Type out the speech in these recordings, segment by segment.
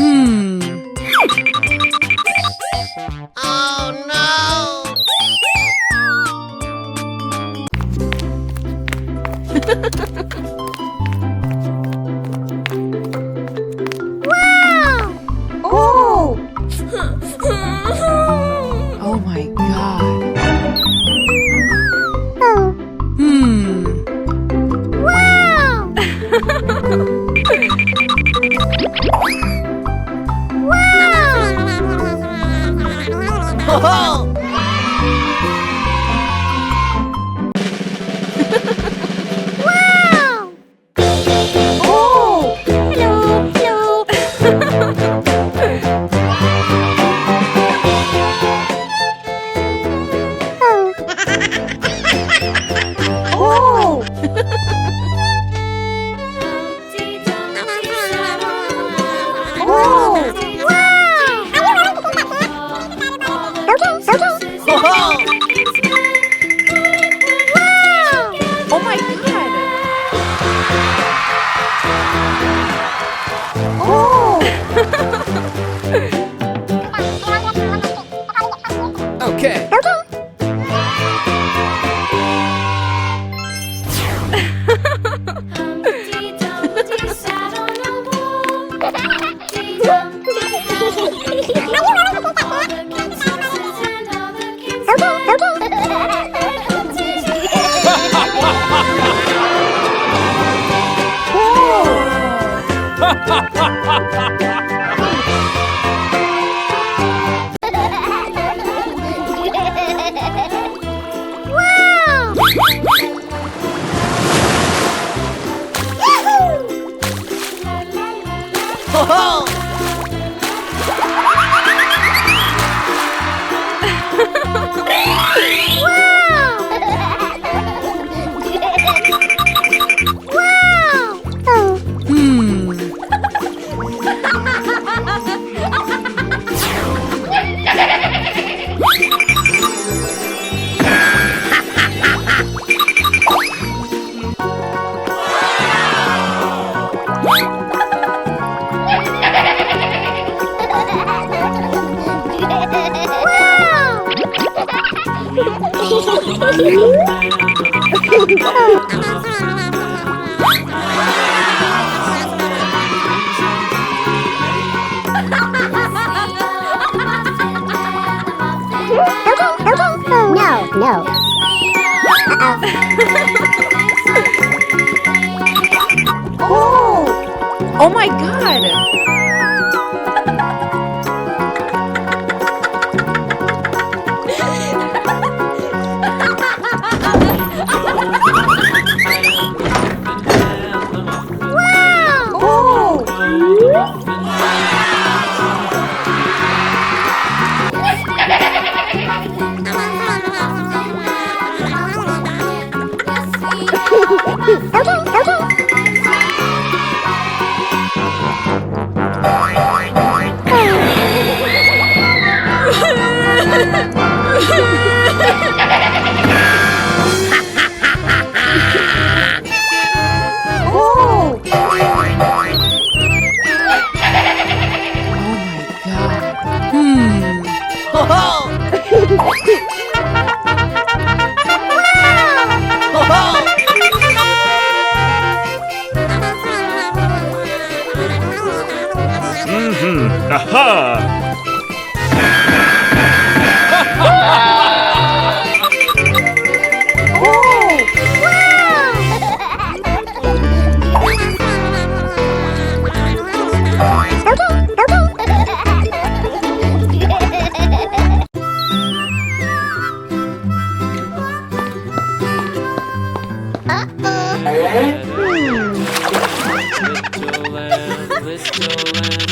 Oh no! Wow! Oh! Oh my god. Wow! Oh! Wow! Oh! Hello, hello. Oh! Oh! Oh! Oh my god. Oh! Okay. Wow! Oh! No, no. Oh! Oh my god. Oh! Oh! Oh my god. Aha! Little lamb,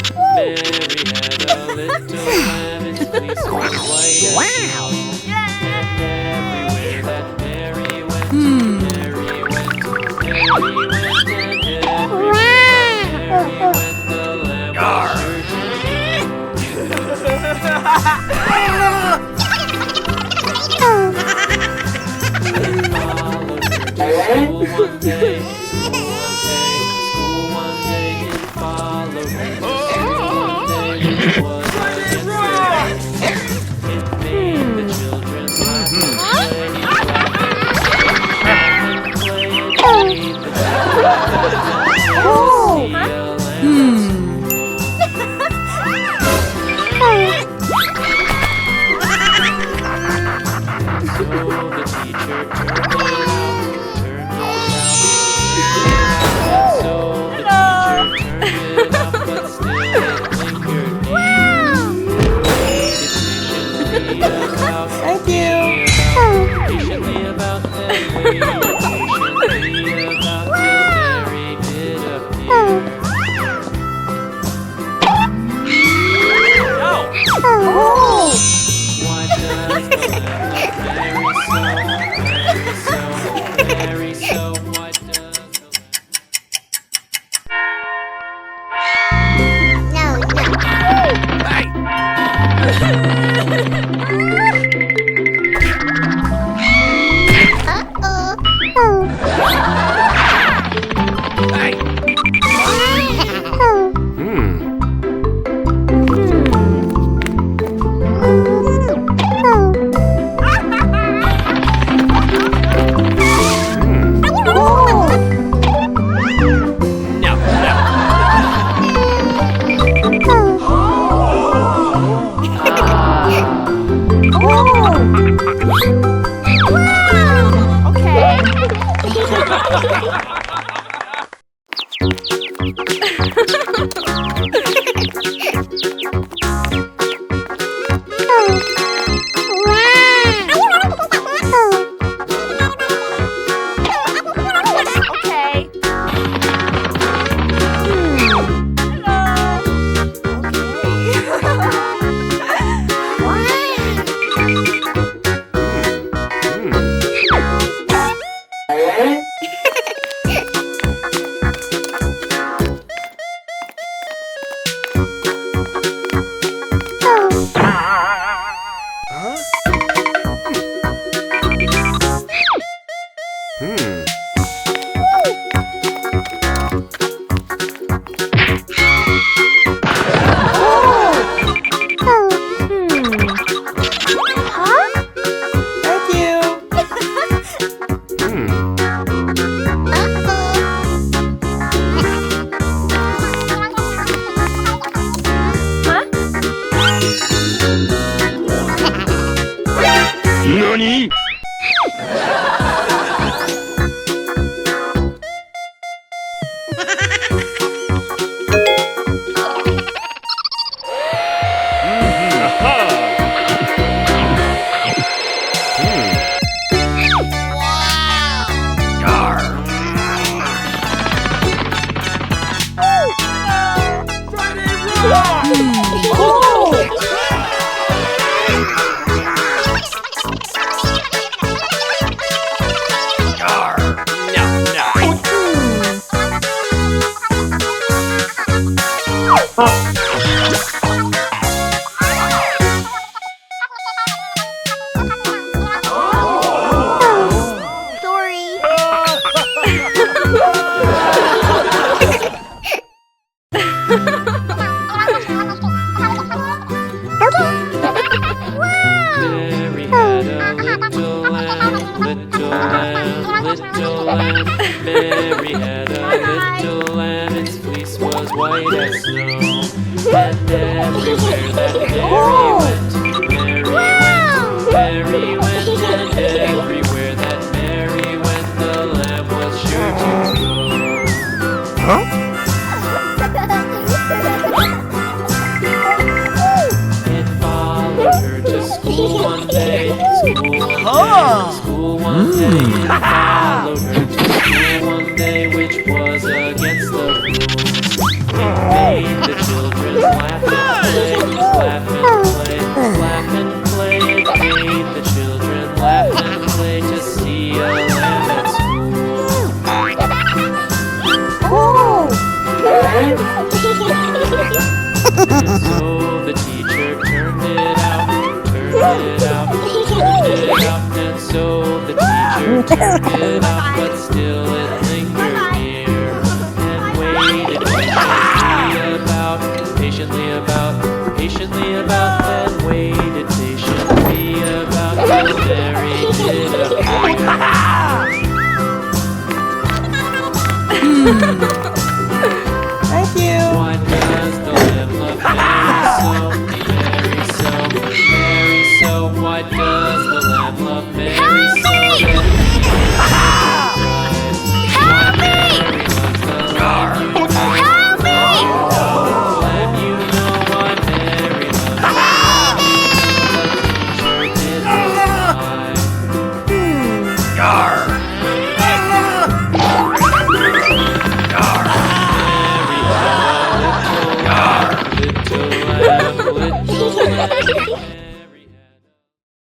Mary had a little lamb, its fleece was white as Wow! and everywhere that Mary went, Mary went, Mary went, and everywhere that Mary went, the lamb was sure to which was against the it made the children laugh and play. It made the so the teacher turned it out. So the teacher turned it out, but still it lingered near. Thank you. Patiently about them, waited patiently about till Mary did appear. Why does the lamp Mary so? Why does the No, no. Uh-oh. No, no. Mary had a little lamb, little lamb, little lamb. Mary had a little lamb, its fleece was white as snow. And everywhere that Mary went, and everywhere that Mary went, the lamb was sure to go. It followed her to school one day, school one day. It followed her to school one day, which was against the rules. It made the children laugh and play, laugh and play, laugh and play. It made the children laugh and play to see a lamb at school. And so the teacher turned it out, turned it out, turned it out. And so the teacher turned it out, but still it lingered near and waited patiently about thought patiently about, then waited patiently about till Mary did appear. Thank you. Why does the lamb love Mary so? Mary so, why does the lamb love Mary so? Help me! Help me! Lamb, you know why Mary loves the teacher did lie.